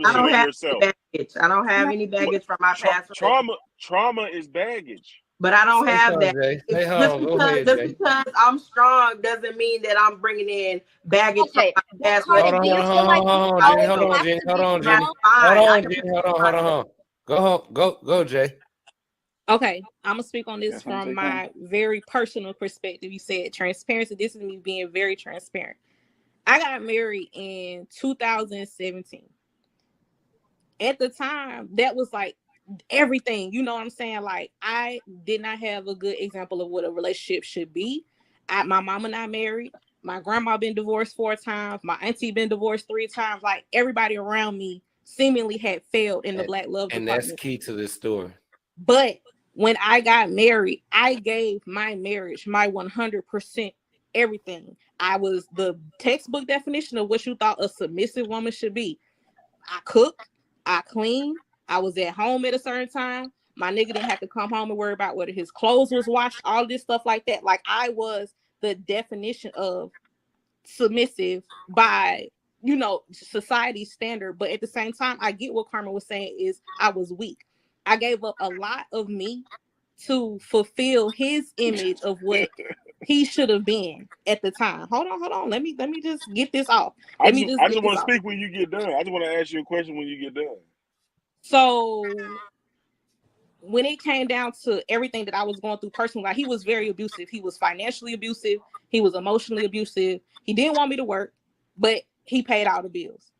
I don't have yourself. baggage. I don't have any baggage from my past. Trauma is baggage. But I don't have that. Just because I'm strong doesn't mean that I'm bringing in baggage from my past. Hold on, Jenny. Go, Jay. Okay, I'm gonna speak on this from my very personal perspective. You said transparency. This is me being very transparent. I got married in 2017. At the time, that was like everything, you know what I'm saying? Like, I did not have a good example of what a relationship should be. My mama not married. My grandma been divorced 4 times. My auntie been divorced 3 times. Like, everybody around me seemingly had failed in the black love department. And that's key to this story. But when I got married, I gave my marriage my 100% everything. I was the textbook definition of what you thought a submissive woman should be. I cooked, I cleaned, I was at home at a certain time. My nigga didn't have to come home and worry about whether his clothes was washed, all this stuff like that. Like, I was the definition of submissive by, you know, society's standard. But at the same time, I get what Carmen was saying is I was weak. I gave up a lot of me to fulfill his image of what he should have been at the time. Hold on. Let me just get this off. I just want to speak when you get done. I just want to ask you a question when you get done. So when it came down to everything that I was going through personally, like, he was very abusive. He was financially abusive. He was emotionally abusive. He didn't want me to work, but he paid all the bills.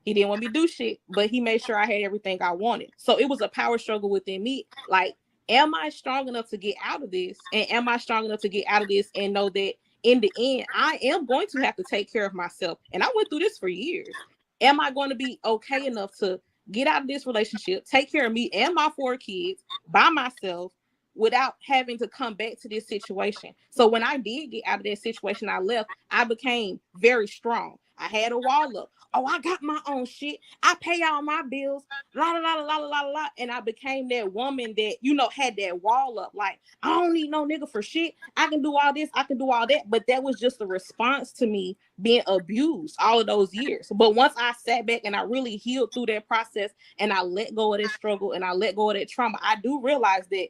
He didn't want me to do shit, but he made sure I had everything I wanted. So it was a power struggle within me. Like, am I strong enough to get out of this? And am I strong enough to get out of this and know that in the end, I am going to have to take care of myself? And I went through this for years. Am I going to be okay enough to get out of this relationship, take care of me and my 4 kids by myself without having to come back to this situation? So when I did get out of that situation, I left, I became very strong. I had a wall up. Oh, I got my own shit. I pay all my bills. La la la la la la la. And I became that woman that, you know, had that wall up. Like, I don't need no nigga for shit. I can do all this. I can do all that. But that was just a response to me being abused all of those years. But once I sat back and I really healed through that process and I let go of that struggle and I let go of that trauma, I do realize that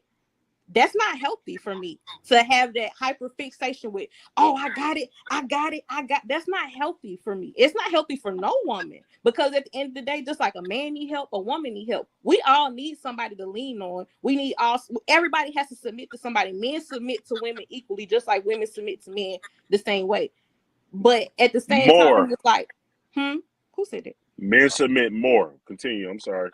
that's not healthy for me to have that hyper fixation with, oh, I got it. That's not healthy for me. It's not healthy for no woman, because at the end of the day, just like a man need help, a woman need help. We all need somebody to lean on. Everybody has to submit to somebody. Men submit to women equally, just like women submit to men the same way. But at the same time, it's like, who said it? Men submit more. Continue. I'm sorry.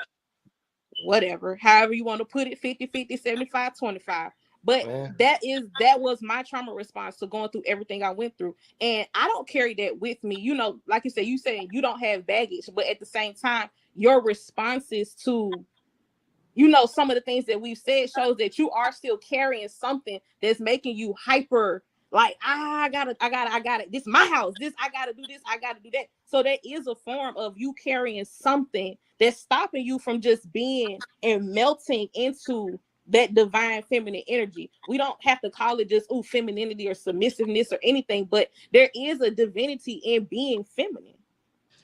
Whatever, however you want to put it, 50-50, 75-25. But that was my trauma response to going through everything I went through. And I don't carry that with me. You know, like you said, you don't have baggage, but at the same time, your responses to, you know, some of the things that we've said shows that you are still carrying something that's making you hyper. Like, I got it. This is my house. I got to do this. I got to do that. So that is a form of you carrying something that's stopping you from just being and melting into that divine feminine energy. We don't have to call it just, femininity or submissiveness or anything, but there is a divinity in being feminine.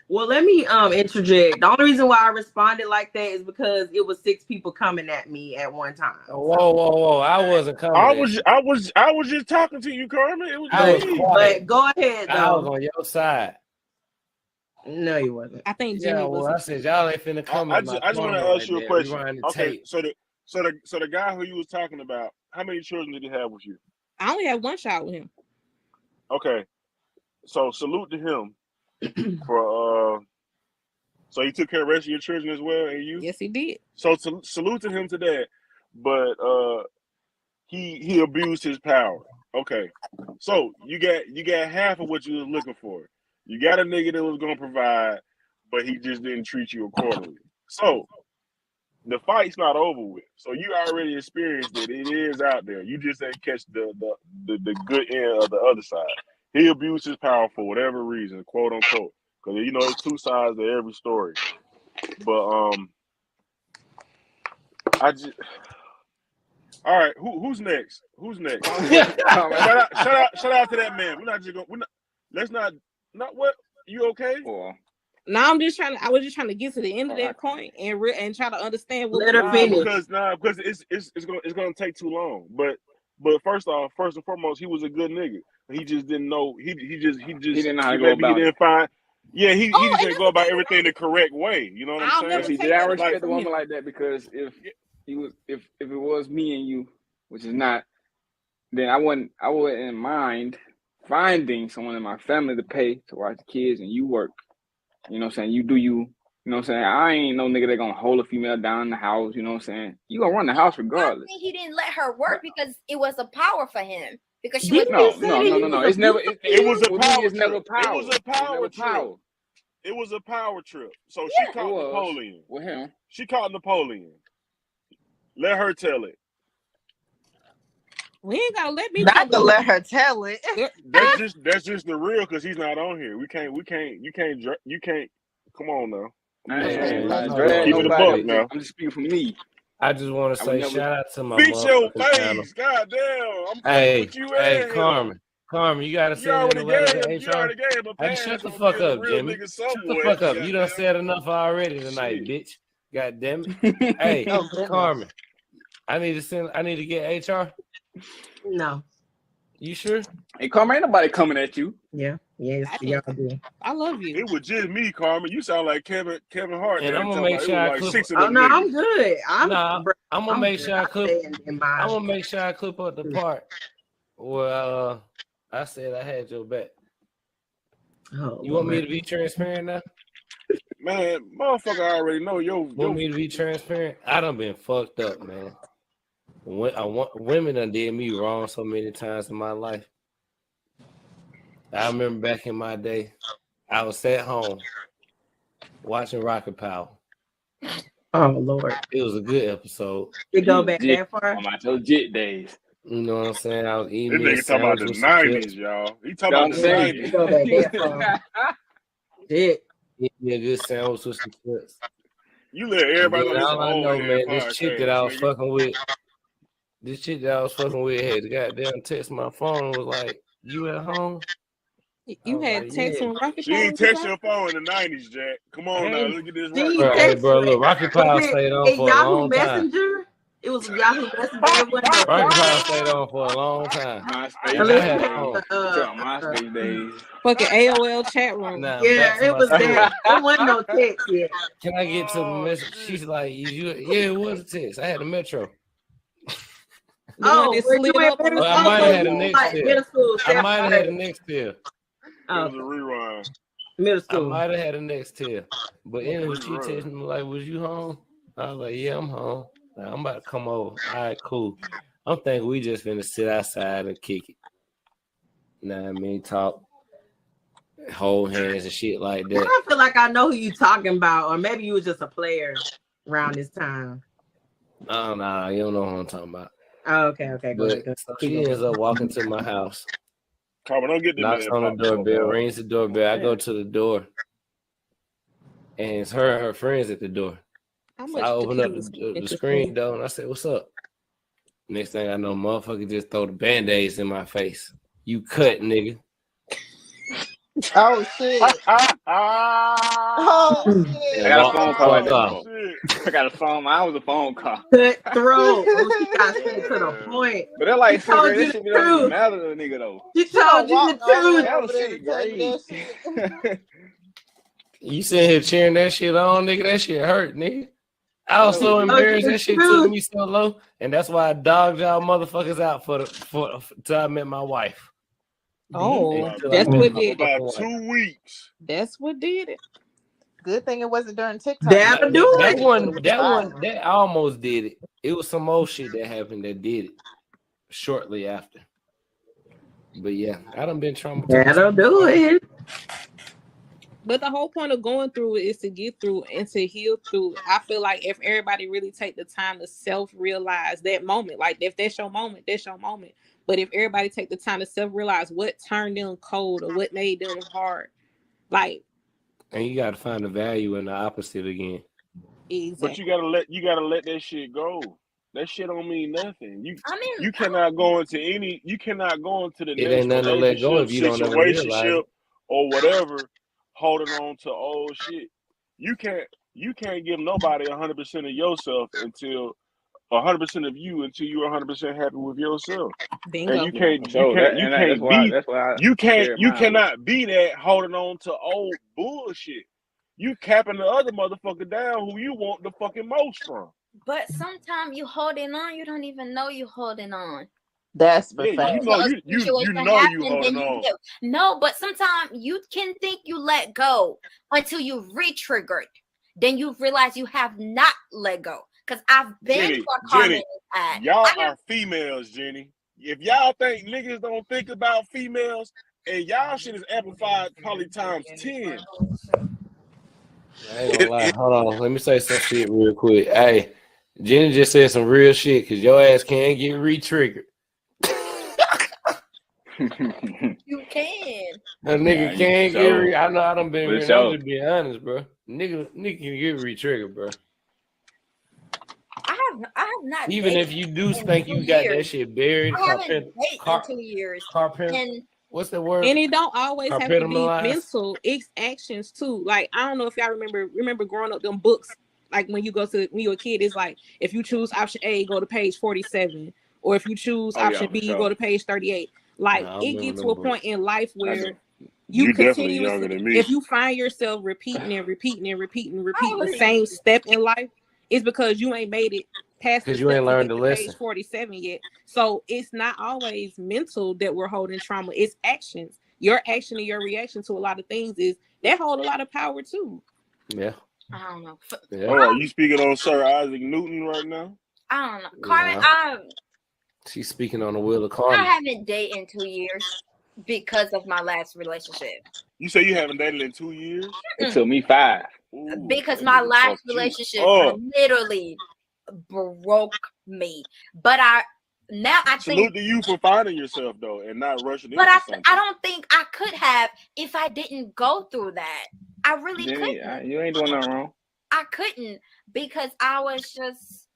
Well, let me interject. The only reason why I responded like that is because it was 6 people coming at me at one time. Whoa! I wasn't coming. I was just talking to you, Carmen. It was me. But go ahead, though. I was on your side. No, you wasn't. I think Jimmy was. I said y'all ain't finna come. I just want to ask you a question. Okay, so the guy who you was talking about, how many children did he have with you? I only had 1 child with him. Okay, so salute to him for so he took care of the rest of your children as well, and you? Yes, he did. So salute to him to that. But he abused his power. Okay, so you got half of what you was looking for. You got a nigga that was gonna provide, but he just didn't treat you accordingly. So the fight's not over with. So you already experienced it. It is out there. You just ain't catch the good end of the other side. He abused his power for whatever reason, quote unquote. Because you know there's 2 sides to every story. But all right, who's next? Who's next? shout out to that man. We're not just gonna. Let's not what? You okay? Well, Now I was just trying to get to the end of that point and try to understand what Let her finish. because it's gonna take too long. But first and foremost, he was a good nigga. He just didn't know. He didn't know how to go about he didn't find. Yeah, he just didn't go about that's everything the correct way. You know what I'll I'm never saying? See, take I that respect away the from woman him. like that because if it was me and you, which is not, then I wouldn't mind finding someone in my family to pay to watch the kids and you work. You know what I'm saying? You do you. You know what I'm saying? I ain't no nigga that gonna hold a female down in the house. You know what I'm saying? You gonna run the house I regardless. think he didn't let her work because it was a power for him. Because she Didn't was you say that he No. was It's never. abusive? It was a with me, power it's never trip. power. It was a It's power never trip. power. It was a power trip. So Yeah, she caught it was. Napoleon. With him. She caught Napoleon. Let her tell it. We ain't gotta let me Not come to let her tell it. That's just the real because he's not on here. You can't. Come on now. I Hey, ain't man, drag keep it a buck nobody. now. I'm just speaking for me. I just want to I would say never- shout out to my Beat your motherfucking channel. face. God damn. I'm Hey, with you hey, in here. Carmen, you gotta You say that in already the letter gave to him. You HR. already gave him a Hey, pass. shut the on fuck being a up, real Jimmy. nigga Shut the somewhere. fuck up. You done Goddamn. said enough already tonight, Shit. bitch. God damn it. Hey, Oh, goodness. Carmen, I need to get HR. No. You sure? Hey, Carmen, ain't nobody coming at you. Yeah. Yes, I y'all do. I love you. It was just me, Carmen. You sound like Kevin Hart. And there I'm gonna talking make about sure it I was like clip. 6 of Oh them no, niggas. I'm good. I'm gonna make good. sure I I clip. stay in my I'm gonna make sure I clip up the part where I said I had your back. You want me to be transparent now? Man, motherfucker, I already know Want me to be transparent? I done been fucked up, man. Women done did me wrong so many times in my life. I remember back in my day, I was at home watching Rocket Power. Oh Lord. It was a good episode. It go back that far. On my legit days. You know what I'm saying? I was eating This me a nigga talking about sandwich the with some 90s, chips. y'all. He talking about the saying. 90s. It go back that far. Shit. Eat me a good sandwich with some chips. You let And everybody then know this all I old know, head man, this chick that I podcast, was nigga. fucking with, had the goddamn text my phone and was like, "You at home?" You was had like, text yeah. when Rocket She Power ain't was text out? your phone in the 90s, Jack. Come on now, Hey, look at this she right Bro, now. hey, bro, look, Rocket Power Was stayed on it for a Yahoo long time. Messenger? It was Yahoo Messenger. It wasn't no Rocket Power text. stayed on for a long time. MySpace And I Unless had you a had phone. MySpace days. Fucking AOL chat room. Now yeah, back to it my was story. that. It wasn't no text yet. Can I get to the Oh, message? shit. She's like, yeah, it was a text. I had a Metro. The one Oh, that were you slid in up on middle the Well, I school? might have had a You next like step. middle school. I might have had a seventh next tier. It grade. was a rerun. Middle I school. might have had a next tier. But anyway, she Rerun. texted me like, "Was you home?" I was like, "Yeah, I'm home. Like, I'm about to come over." All right, cool. I'm thinking we just finna sit outside and kick it. Nah, I mean, talk, hold hands and shit like Now that. I feel like I know who you talking about, or maybe you was just a player around this time. Oh, nah, you don't know what I'm talking about. Oh, okay. Go But ahead. so she ends up walking to my house, Carmen, don't get the knocks man on the popped up, doorbell, dog. rings the doorbell. I go to the door, and it's her and her friends at the door. How So much I open up tequila the screen door and I said, "What's up?" Next thing I know, motherfucker just throw the band-aids in my face. You cut, nigga. Oh shit. Oh And shit. I got a walk phone the call. fuck off. Shit. I got a phone. I was a phone call. Cutthroat. Oh, she got straight to the point. But they're like, She told cigarette, you this the shit don't even truth. matter to the nigga though. She She done told you the walked all the way truth. That over was there shit to tell you that great. shit. You sitting here cheering that shit on, nigga. That shit hurt, nigga. I was so embarrassed. That shit took me so low, and that's why I dogged y'all motherfuckers out till I met my wife. Oh, Until that's I met what my did it. fucking About wife. 2 weeks. That's what did it. Good thing it wasn't during TikTok. That'll do That it. that almost did it. It was some old shit that happened that did it shortly after. But yeah, I done been traumatized. That'll do it. But the whole point of going through it is to get through and to heal through. I feel like if everybody really take the time to self-realize that moment, like if that's your moment, that's your moment. But if everybody take the time to self-realize what turned them cold or what made them hard, like, And you gotta find the value in the opposite again. But exactly. you gotta let that shit go. That shit don't mean nothing. I mean, You cannot go into the It next ain't nothing to let go relationship, if you don't ever realize situationship, it. or whatever, holding on to old shit. You can't give nobody 100% of yourself until 100% of you until you're 100% happy with yourself. Bingo. And you can't cannot be that holding on to old bullshit. You capping the other motherfucker down who you want the fucking most from. But sometimes you holding on, you don't even know you holding on. That's the Yeah, fact. you know you holding on. No, but sometimes you can think you let go until you re-triggered. Then you realize you have not let go. Because I've been Jenny, y'all are females, Jenny. If y'all think niggas don't think about females, and y'all shit is amplified probably times 10. I ain't gonna lie. Hold on. Let me say some shit real quick. Hey, Jenny just said some real shit because your ass can't get re-triggered. You can. A nigga can't get I know I done been here. I'm just being honest, bro. Nigga can get re-triggered, bro. I have not. Even if you do think you got that shit buried. I haven't dated in 2 years. And what's the word? And it don't always have to be mental. It's actions too. Like I don't know if y'all remember growing up them books. Like when you're a kid, it's like if you choose option A, go to page 47, or if you choose option B, you go to page 38. Like it gets to a point in life where you continuously, if you find yourself repeating the same step in life, it's because you ain't made it past because you ain't learned the lesson. Page 47 yet. So it's not always mental that we're holding trauma. It's actions. Your action and your reaction to a lot of things is that hold a lot of power too. Yeah. I don't know. Yeah. Are you speaking on Sir Isaac Newton right now? I don't know. Carmen, she's speaking on the wheel of karma. I haven't dated in 2 years because of my last relationship. You say you haven't dated in 2 years? It took me 5. Ooh, because my last relationship literally broke me. But I think salute to you for finding yourself though and not rushing into something. I don't think I could have if I didn't go through that. I really couldn't. You ain't doing nothing wrong. I couldn't because I was just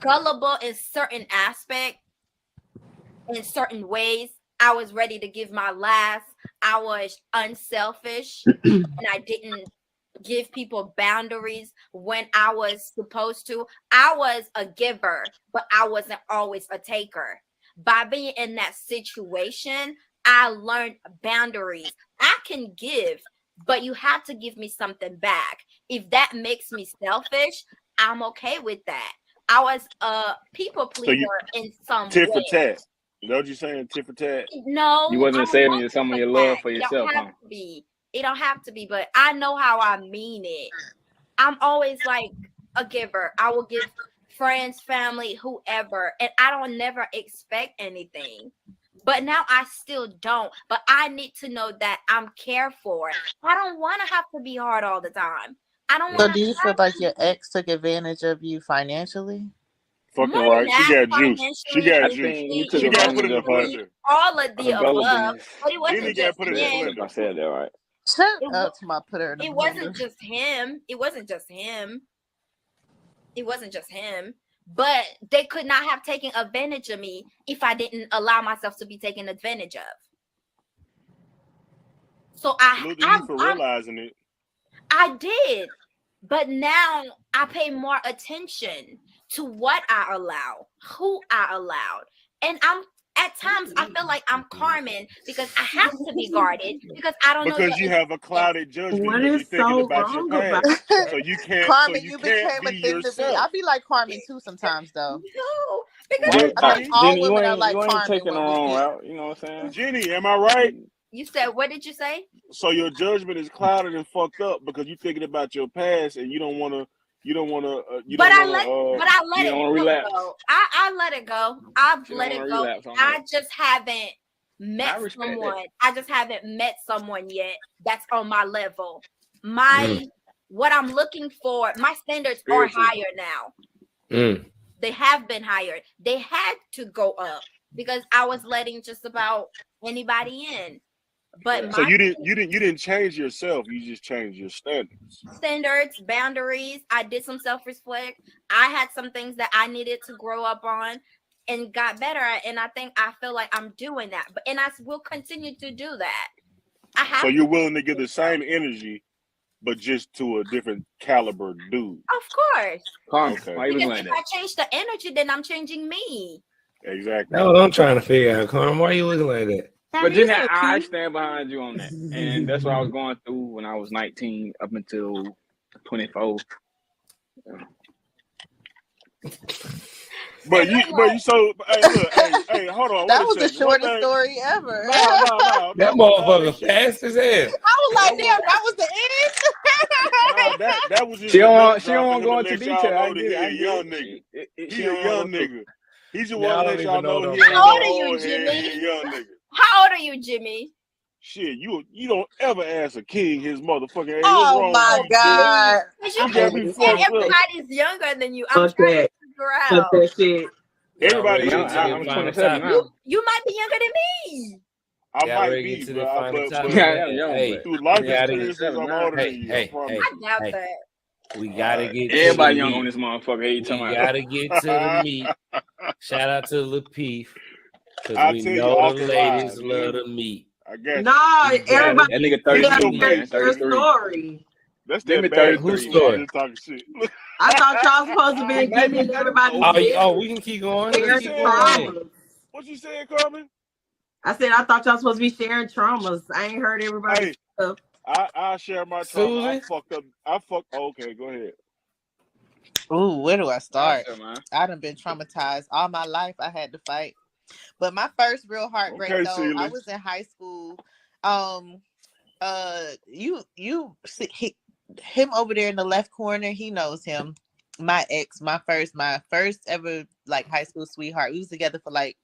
gullible in certain aspects, in certain ways. I was ready to give my last. I was unselfish and I didn't give people boundaries when I was supposed to. I was a giver, but I wasn't always a taker. By being in that situation, I learned boundaries. I can give, but you have to give me something back. If that makes me selfish, I'm okay with that. I was a people pleaser in some way. Tit for tat. You know what you're saying? Tit for tat? No. You wasn't saving some of your love for yourself, huh? It don't have to be, but I know how I mean it. I'm always like a giver. I will give friends, family, whoever, and I don't never expect anything. But now I still don't. But I need to know that I'm cared for. I don't want to have to be hard all the time. I don't. So do you feel like your ex took advantage of you financially? Fucking right. She got juice. She got juice. She got put in the blender. All of the above. But it wasn't just him. I said that right. Shut up to my put her in the blender. It wasn't just him. It wasn't just him. It wasn't just him. But they could not have taken advantage of me if I didn't allow myself to be taken advantage of. So I for realizing it. I did. But now I pay more attention to what I allow, who I allowed. And at times I feel like I'm Carmen because I have to be guarded because I don't know. Because you have a clouded judgment. What is so wrong about that? So you can't. Carmen, so you became a thing to be. I be like Carmen too sometimes though. No, because I think all Jenny, women are like you ain't Carmen. taking the wrong route. You know what I'm saying? Jenny, am I right? You said, what did you say? So your judgment is clouded and fucked up because you're thinking about your past and you don't want to. But I let it go. I let it go. I've let it go. I just haven't met someone. I just haven't met someone yet that's on my level. What I'm looking for, my standards are higher now. They have been higher. They had to go up because I was letting just about anybody in. But so you didn't change yourself. You just changed your standards, boundaries. I did some self-reflect. I had some things that I needed to grow up on and got better at. And I feel like I'm doing that. And I will continue to do that. So you're willing to give the same energy, but just to a different caliber dude. Of course. Carmen, Okay. why you looking Because like if that? I change the energy, then I'm changing me. Exactly. That's what I'm trying to figure out, Carmen. Why you looking like that? But You're Jeanette, so I cute. stand behind you on that. And that's what I was going through when I was 19 up until 24. But you so hey, look, hey, hold on. That wait a was the second. One shortest thing- story ever. No. That motherfucker fast as hell. I was like, damn, that was the end. No, that was just She don't the want nut she don't drop want to go to into let y'all detail. know I that get he it. I a get young it. nigga. She He a don't young wanna go nigga. He just Yeah, want I to don't let y'all even know know them. he ain't How old no are you, old head. Jimmy? He a young nigga. How old are you, Jimmy? Shit, you don't ever ask a king his motherfucking age. Oh What's wrong my with you, God. Because I you got hate me this fucked said up. everybody's younger than you. I'm Fuck trying to that. figure Fuck out. that shit. Everybody Y'all is ready to young. I'm the final 27 topic? now. You might be younger than me. I Y'all might ready to be, get to but the final topic? Yeah, I'm young, Hey, but through life we gotta experiences, get- I'm older than hey, you. I hey, promise I doubt hey. that. We gotta Alright. get to the everybody young on meat. this motherfucker. Hey, We talking about gotta get to the meat. Shout out to Lapeef, because I'll we tell you know off the the ladies line, man. love the meat. I got you. Nah, We gotta everybody that nigga get to 33, the share man. meat. your 33. story. That's Give that me bad 33, Whose shit. story? I'm just talking shit. I thought y'all supposed to be Maybe giving everybody We can keep going. What sharing you Let's keep said, going. Carmen? traumas. What you said, Carmen? I said I thought y'all supposed to be sharing traumas. I ain't heard everybody Hey, stuff. I share my trauma. I Susie? fucked up. Okay, go ahead. Ooh, where do I start? Awesome, man. I done been traumatized all my life. I had to fight. But my first real heartbreak Okay, though, Celie. I was in high school. You see him over there in the left corner, he knows him. My ex, my first ever like high school sweetheart. We was together for like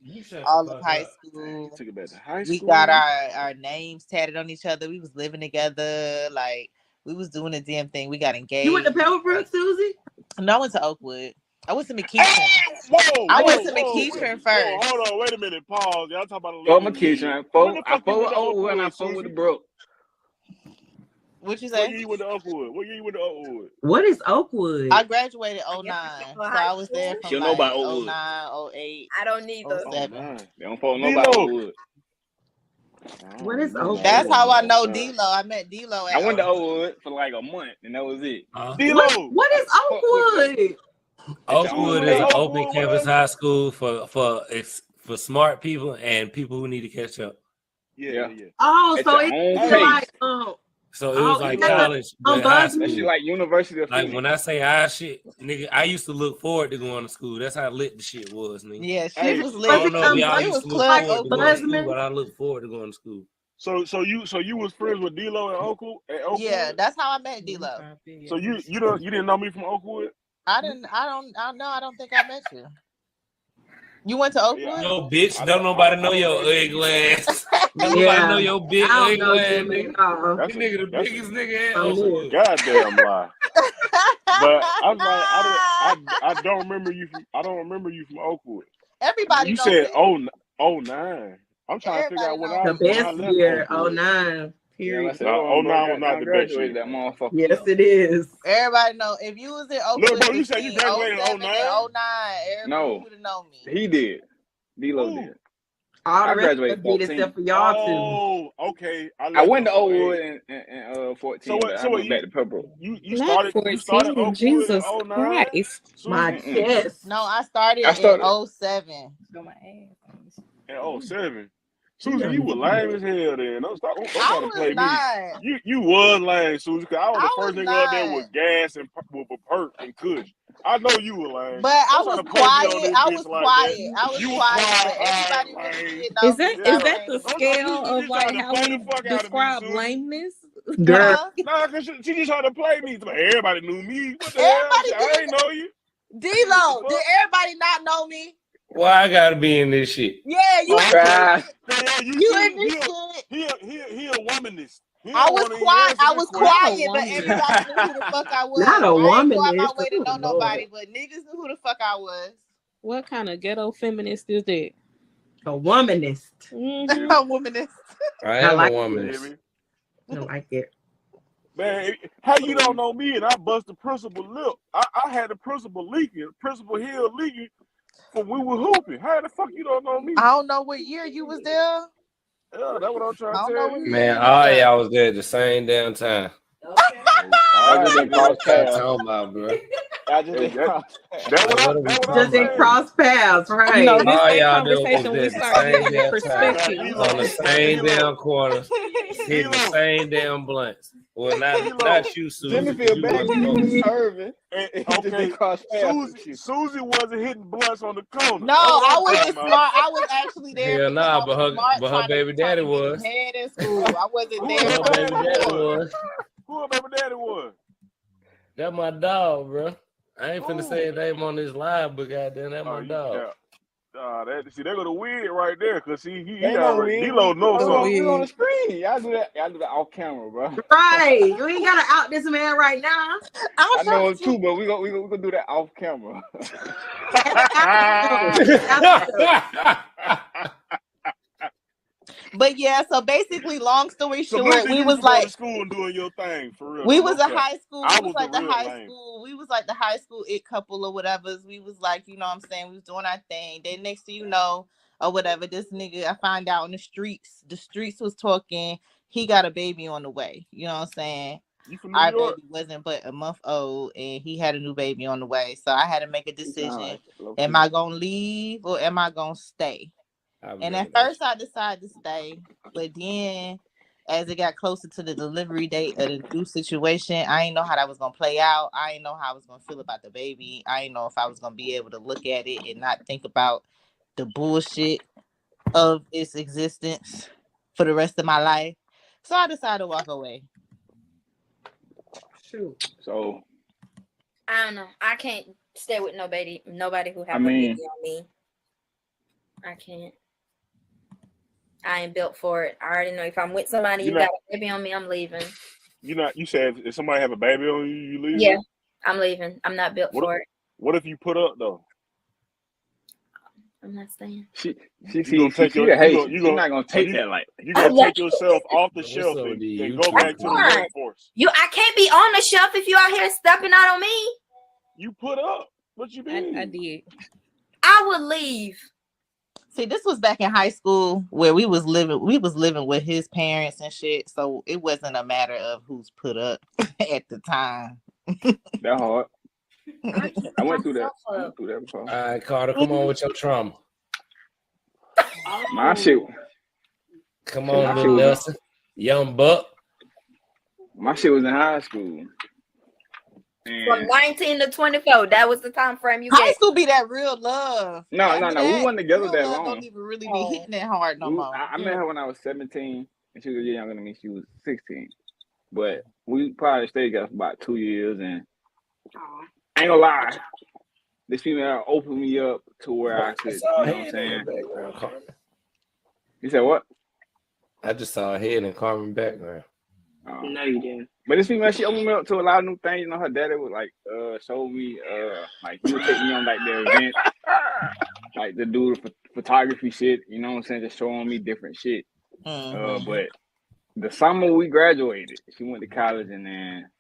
all of high school. Took it back to high We school. got our names tatted on each other. We was living together. Like we was doing a damn thing. We got engaged. You went to Pebblebrook, Susie? No, I went to Oakwood. I went to McKeitron. Whoa, I went whoa, to whoa, McKeitron whoa, first. hold on, wait a minute. Pause. Y'all talking about a Fuck little my kitchen. weird. I When the fuck fuck you with went to Oakwood and I Oakwood, fuck with the Susie? Brook. What you What say? year you went to Oakwood? What year you went to Oakwood? What is Oakwood? I graduated I 09. guess it's So high I was there school. from She'll know like about Oakwood. 09, 08, I don't either. 07. Oh, man. They don't fuck know about D-Lo. Oakwood. What is Oakwood? That's how I know Oh, D-Lo. I met D-Lo I at went to Oakwood. Oakwood for like a month and that was it. D-Lo. What is Fuck with Oakwood? Oakwood went is to an Oakwood open with campus us? high school for smart people and people who need to catch up. Yeah. Oh, At so your it's own Hey. like pace. So it was Oh, like it's like college, but Buzz high Me? school. That shit like University of Like Phoenix. when I say our shit, nigga, I used to look forward to going to school. That's how lit the shit was, nigga. Yeah, she Hey, was I lit. don't know if y'all It used was to look Club forward to going to Oakwood. school, but I look forward to going to school. So you was friends with D-Lo at Oakwood? Yeah, that's how I met D-Lo. So you didn't know me from Oakwood? I don't think I met you. You went to Oakwood? Yeah. No, bitch, I don't know- nobody I know know your that. ugly ass. Don't Yeah. nobody know your big I don't know ugly ass, Jimmy nigga. at all. This nigga the biggest nigga at That's a Oakwood. goddamn lie. But I was like, I don't remember you from Oakwood. Everybody You know said me. 09. I'm trying to figure out when Everybody The I best left year, Oakwood. 09. Yeah, Period. I said, No, 09 was I not the best graduated year. that motherfucker. Yes, it is. Everybody know. If you was in Oakwood Look, bro, you said you between graduated in 07 and 09? 09, everybody No. would have known me. He did. D-Lo Ooh. did. All the I rest of us graduated did 14. except for y'all two. Oh, okay. I went to in 08. Oakwood in 14, but I went back to Pembroke. You Not started 14. Oakwood Jesus in 09? Christ. My Susie? chest. No, I started I started- in 07. In 07. Susie, you were lame as hell then. Don't try to play was not. me. You was lame, Susie, because I was the I first was nigga out there not. with gas and with a perk and kush. I know you were lame. But I Don't try was to play me on quiet. this I bitch was like quiet. that. I was You were quiet, but quiet, everybody lame. really did know Is that me. is that the Don't scale you of just like trying to how play we the fuck out of me, describe Susie. lameness? Girl. Huh? Nah, cause she just trying to play me. Everybody knew me. What the Everybody hell? I ain't know you. D-Lo, did everybody not know me? Why I gotta be in this shit? Yeah, you in Ah, this shit. He a womanist. He I don't was wanna even quiet. answer I this was question. quiet, but woman. everybody knew who the fuck I was. Not a I ain't go out my womanist. way to know Oh, nobody, but niggas knew who the fuck I was. What kind of ghetto feminist is that? A womanist. Mhm. A womanist. I am like a You woman. hear me? I like it. Man, how you don't know me and I bust the principal lip? I had the principal leaking, Principal Hill leaking when we were hooping. How the fuck you don't know me? I don't know what year you was there. Yeah, that's what I'm trying I to don't know tell what you. Man, all y'all was there at the same damn time. I just didn't cross What you paths. talking about, bro? I just didn't That- cross paths. That's what What I'm are we that's what talking I'm Just in saying. cross paths, right? You know, this All that y'all did was conversation we at the start same getting damn perspective. time. on the same Hilo. damn corners, hitting the Hilo. same damn blunts. Well, Hilo. not you, Susie. Jimmy 'cause feel you bad wasn't because you supposed was to. serving. It just Okay, didn't cross paths with you. Susie wasn't hitting blunts on the corner. No, That's what I I'm wasn't talking about. smart. I was actually there Hell because nah, I was smart, but her trying baby to daddy get was. ahead in school. I wasn't Who there her Her for baby daddy was? was. Who her baby daddy was? That my dog, bro. I ain't finna Who? say his name on this live, but goddamn, that my you dog. yeah. See, they go to weird right there, cause he Ain't no already weird. Hilo know No something. We on the weird. screen. Y'all do that off camera, bro. Right. You ain't gotta out this man right now. I know it's true, but we gonna do that off camera. But yeah, so basically, long story So short, maybe we you was was going like, to school and doing your thing for real. we no, was no a cap. high school. I We was was like the the real high lame. school. We was like the high school it couple or whatever. We was like, you know what I'm saying? We was doing our thing. Then next thing you know, or whatever, this nigga I find out in the streets was talking. He got a baby on the way. You know what I'm saying? You from New Our York? baby wasn't but a month old, and he had a new baby on the way. So I had to make a decision: am I gonna leave or am I gonna stay? And at first I decided to stay, but then as it got closer to the delivery date of the new situation, I didn't know how that was gonna play out. I didn't know how I was gonna feel about the baby. I didn't know if I was gonna be able to look at it and not think about the bullshit of its existence for the rest of my life. So I decided to walk away. Shoot. So I don't know. I can't stay with nobody who have I a mean- baby on me. I can't. I ain't built for it. I already know if I'm with somebody You who know- got a baby on me, I'm leaving. You said if somebody have a baby on you, you leave? Yeah, I'm leaving. I'm not built What for it. What if you put up though? I'm not staying. she gonna take your- the hate. you She's gonna- not gonna take you- that like You gonna Yeah. take yourself off the What's shelf up and, with you? and go You back to the Come on. workforce. I can't be on the shelf if you out here stepping out on me. You put up. What you mean? I did. I would leave. See, this was back in high school where we was living with his parents and shit. So it wasn't a matter of who's put up at the time. that hard. I went through that. Myself I up. went through that before. All right, Carter, come on with your trauma. My shit. Come on, little Nelson. Young buck. My shit was in high school. From And 19 to 24, that was the time frame you High get. school be that real love. No, After we that, wasn't together real that love long. Don't even really be hitting that hard no more. I met her when I was 17, and she was a year younger than me. She was 16. But we probably stayed together for about 2 years, and I ain't gonna lie, this female opened me up to where I could, you know what I'm saying? You said what? I just saw her head in Carmen background. No, you didn't. But this female, she opened me up to a lot of new things. You know, her daddy would like show me like he would take me on like the event, like to do the photography shit. You know what I'm saying? Just showing me different shit. But the summer we graduated, she went to college and then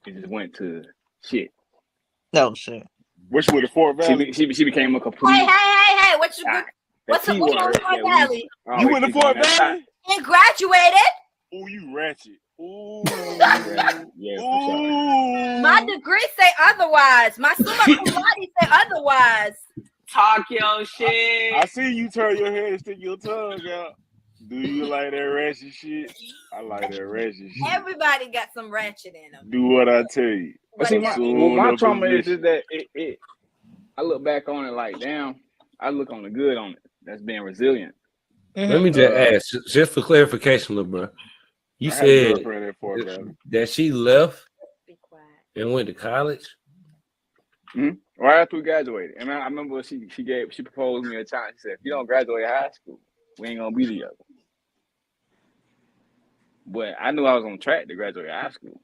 it just went to shit. No shit. Which with the Fort Valley? She became a complete. Hey, what's your good? What's the up with T-word Fort that Valley? we You always went to keep on Fort that Valley? And graduated. Oh, you ratchet. Ooh. Yeah, for sure. Ooh. My degree say otherwise. My summa cum laude say otherwise. Talk your shit. I see you turn your head and stick your tongue out. Do you like that ratchet shit? I like that ratchet shit. Everybody got some ratchet in them. Do what I tell you. But see, Soon my up trauma is position. just that I look back on it like, damn, I look on the good on it. That's being resilient. Let me just ask, just for clarification, little bro. You I had a said girlfriend at Fort Valley. that she left Be quiet. and went to college. Right after we graduated. And I remember she proposed me a time. She said, if you don't graduate high school, we ain't gonna be together. But I knew I was on track to graduate high school.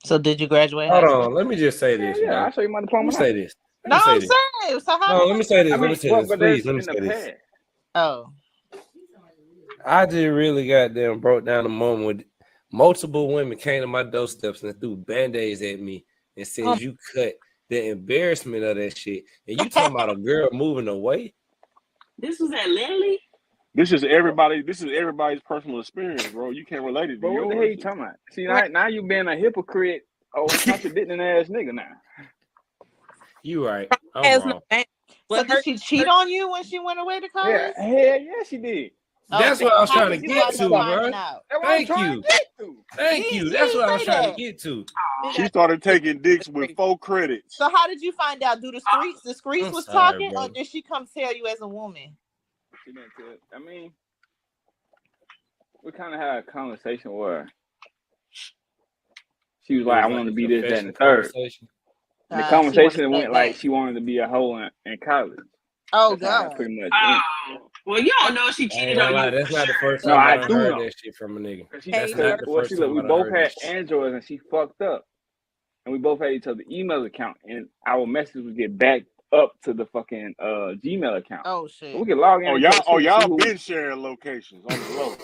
So did you graduate? Hold on, let me just say this. Yeah, bro. I'll show you my Let diploma. me say this. No, Let me I'm say this. saying. So how? No, let me say this. I Let mean, me say but this. that's Please, let me in say the this. past. Oh, I just really goddamn broke down the moment when multiple women came to my doorsteps and threw band-aids at me and said, you cut the embarrassment of that shit. And you talking about a girl moving away? This was at Lindley? This is everybody's personal experience, bro. You can't relate it to But what the hell yours. you talking about? See, Right. now you being a hypocrite or contradicting ass nigga now. You right. I'm Has no wrong. man. So But did she cheat on you when she went away to college? Yeah, hell yeah, she did. That's Okay, what I was how trying did to you get wind to, up finding bro. out? That's what Thank I'm trying you. to get to. Thank You you. That's didn't what I was say trying that. to get to. She started taking dicks with 4 credits. So how did you find out? Do the streets I'm was sorry, talking, bro. or did she come tell you as a woman? She didn't tell. I mean, we kind of had a conversation where she was like, "I want to be this, that, and the third." Conversation. And the She conversation wanted went that like back. she wanted to be a hoe in college. Oh That's how it God. pretty much Oh, went. well, you don't know if she I ain't cheated gonna on lie, you. that's for not the sure. first No, time I I do heard know. that shit from a nigga. Cause she, That's cause, not the well, first see, look, time we I both heard had that shit. Androids and she fucked up, and we both had each other's email account, and our messages would get backed up to the fucking Gmail account. Oh So shit. we could log in. Oh and check y'all, shit and see who. been sharing locations on the low.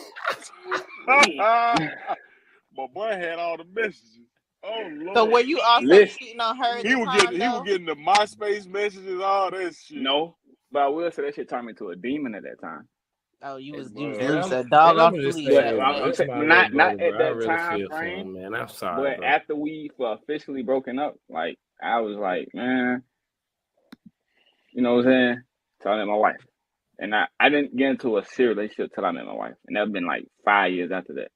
Yeah. My boy had all the messages. Oh Lord. So were you also Listen, cheating on her at He the was time, getting though? the MySpace messages, all that shit. no, but I will say that shit turned me into a demon at that time. Oh, you was Bro. loose, a And dog I'm off gonna the just leash. say But this, That bro. man. It's my little not brother, at bro. I that really time feel for frame. him, man. I'm sorry, But bro. after we officially broken up, like I was like, man, you know what I'm saying? Till I met my wife, and I didn't get into a serious relationship till I met my wife, and that's been like 5 years after that.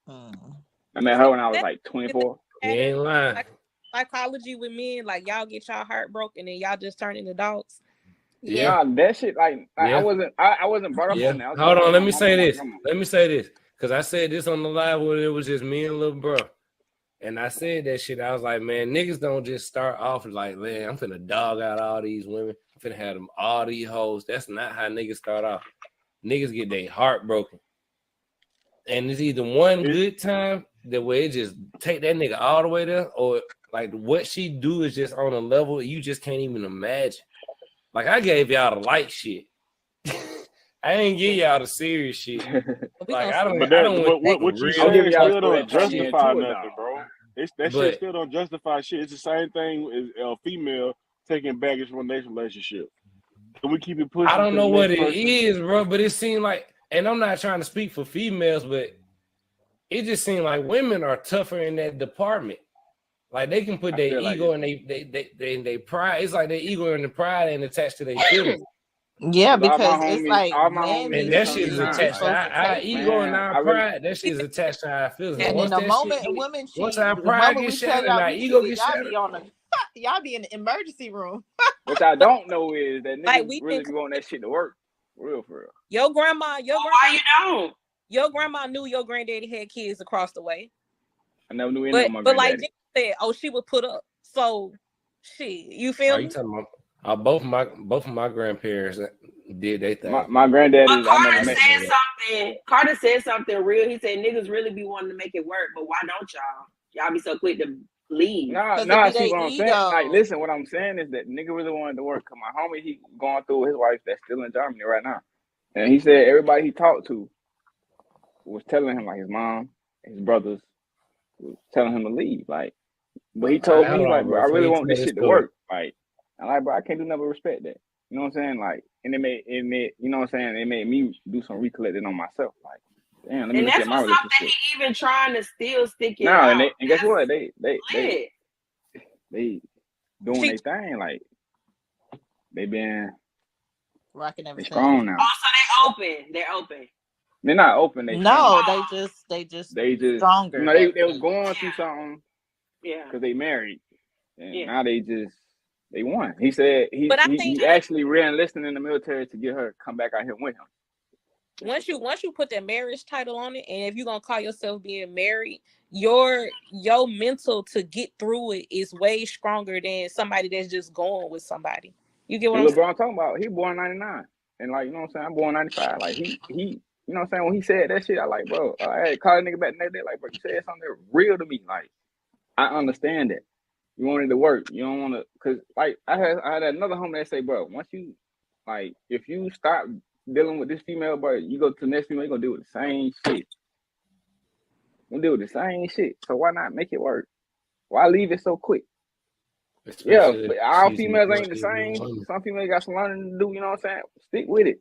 I met her when I was like 24. He ain't lying. Like psychology with men, like y'all get y'all heart broken and y'all just turn into dogs. Yeah. Nah, that shit like Yeah. I wasn't brought up Yeah. on that. I was Hold brought on. up Let on me my say mama and this. grandma. Let me say this. Because I said this on the live when it was just me and little bro. And I said that shit. I was like, man, niggas don't just start off like, man, I'm finna dog out all these women. I'm finna have them all these hoes. That's not how niggas start off. Niggas get their heart broken. And it's either one good time that way it just take that nigga all the way there, or like what she do is just on a level you just can't even imagine. Like I gave y'all the light shit. I ain't give y'all the serious shit. Like I don't want what you real saying giving y'all still the don't story time, justify man, too, nothing, dog. bro. That shit still don't justify shit. It's the same thing as a female taking baggage from a relationship. Can we keep it pushing? I don't to know the what next it person? is, bro, but it seemed like, and I'm not trying to speak for females, but it just seemed like women are tougher in that department. Like they can put I their feel like ego and they pride. It's like their ego and the pride ain't attached to their feelings. Yeah, Cause all because my it's homies- like all my men homies be And that Sometimes, shit is thinking attached to supposed our take ego and man, our I really- pride. That shit is attached to our feelings. And Once in the that moment shit, women cheat, once our the pride moment gets we tell shattered, y'all our we ego cheated, gets y'all shattered. be on the y'all be in the emergency room. What I don't know is that niggas Like, we really can- be wanting that shit to work. For real. Your grandma, Why you don't? your grandma knew your granddaddy had kids across the way. I never knew any of my But like granddaddy. Jim said, oh, she would put up. So shit, you feel Are me? you talking about both of my grandparents did they thing? My granddaddy, But I Carter never met. said something. Carter said something real. He said niggas really be wanting to make it work, but why don't y'all? Y'all be so quick to leave. Nah, 'Cause nah. it be See they what I'm saying? Like, ego. listen, what I'm saying is that nigga really wanted to work. Cause my homie, he going through with his wife that's still in Germany right now, and he said everybody he talked to was telling him, like his mom, his brothers, was telling him to leave. Like, but he told me, Hold he's on, like, bro. bro, I really Finish want this this shit to story. work. Like, I'm like, bro, I can't do nothing but respect that. You know what I'm saying? Like, and it made, you know what I'm saying? It made me do some recollecting on myself. Like, damn, let me And look that's at my what's up that relationship. he even trying to still stick it No, out. and guess That's what? They lit. doing She- their thing. Like, they been Rocking they everything. strong now. Oh, so they open. They're open. They're not open. They No, strong. they just They just stronger. You know, they was going through something Yeah. because they married, and Yeah. now they won. He said But I he think actually re-enlisted in the military to get her to come back out here with him. once you put that marriage title on it, and if you're gonna call yourself being married, your mental to get through it is way stronger than somebody that's just going with somebody. You get what And I'm saying? LeBron talking about, he born 99, and like, you know what I'm saying, I'm born 95. Like he you know what I'm saying, when he said that shit, I like, bro, I had called a nigga back the next day, like, bro, you said something real to me. Like, I understand that. You want it to work. You don't want to, cause like I had another homie that say, bro, once you, like, if you stop dealing with this female, bro, you go to the next female, you're gonna deal with the same shit. You're gonna deal with the same shit. So why not make it work? Why leave it so quick? Especially Yeah, if but all she's females more ain't the than same. one. Some females got some learning to do, you know what I'm saying? Stick with it.